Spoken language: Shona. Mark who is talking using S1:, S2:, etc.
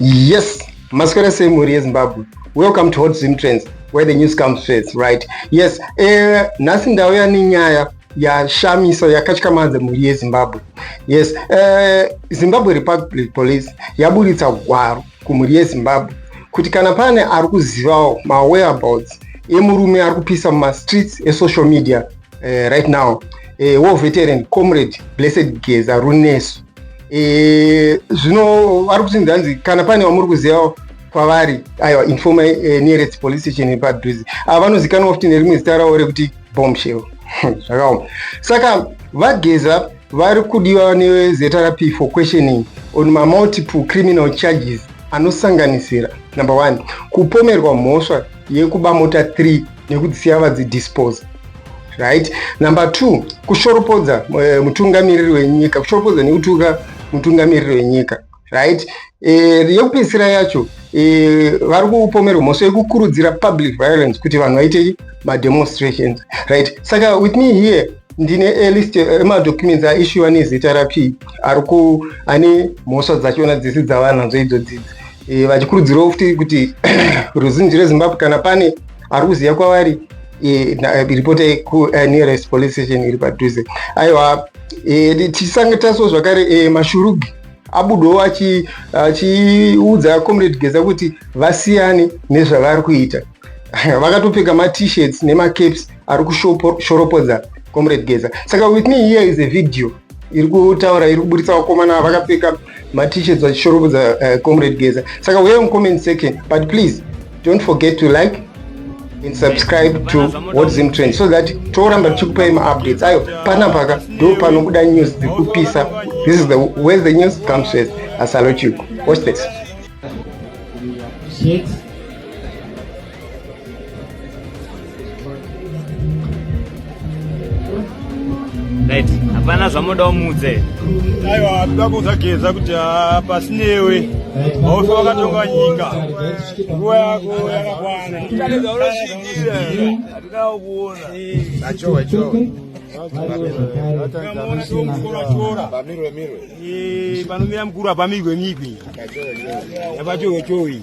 S1: Yes, Masquerade Muri Zimbabwe. Welcome to Hot Zim Trends, where the news comes first, right? Yes, nasi ndauya ninyaya ya shamiso yakachikamadza muri yeZimbabwe. Yes, Zimbabwe Republic Police yaburitsa gwaro kumuri yeZimbabwe kuti kana pane ari kuzivawo ma whereabouts emurume ari kupisa muma streets social media right now, war veteran comrade Blessed Geza Runesu. Zvino vari kutinzi kana pane wamuri kuzivawo kwavari aiwa informa nearest police station iripadhuze vanozikanwa futi nerimwe zita ravo rekuti mbshell. Zvakaoma. Saka vaGeza vari kudiwa neZrp for questioning on multiple criminal charges anosanganisira number 1 kupomerwa mhosva yekuba mota 3 nekudzisiya vadzidispose, right? Number 2 kushoropodza mutungamiriri wenyika, kushoropodza nekutuka mutungamiriri wenyika, right? Yekupedzisira yacho vari kupomerwa mhosva yekukurudzira public violence kuti vanhu vaite mademonstrations, right? Saka with me here ndine list emadocuments aishiwa neZrp ane mhosva dzachona dzisi dzavanhu dzoidzodzi vachikurudzirawo futi kuti ruzhinji rweZimbabwe kana pane ari kuziva kwavari ripota nearest police station iri padhuze. Aiwa, tisange taso zvakare mashurugi abudowo achiudza comrade Geza kuti vasiyane nezvavari kuita. Vakatopfeka ma-t-shirts nemacaps ari kushoropodza comrade Geza. Saka with me here is a video iri kutaura, iri kuburitsa vakomana vakapfeka ma-t-shirts vachishoropodza comrade Geza. Saka we in comment section, but please don't forget to like and subscribe to Hot Zim Trends so that toramba tichikupai ma-updates. Ayo panapaka ndo panobuda news dzikupisa. This is where the news comes first. I salute you. Watch this.
S2: Right, hapana zvamuda umudze.
S3: Aiwa, takakuudza Geza kuti pasinewe haufa wakatonga nyika, nguva yako yakakwana. Utaleza unosvikira, hatina kuona.
S4: Achowe.
S3: Panomira mukuru apamirwe mikwi. Apachowe.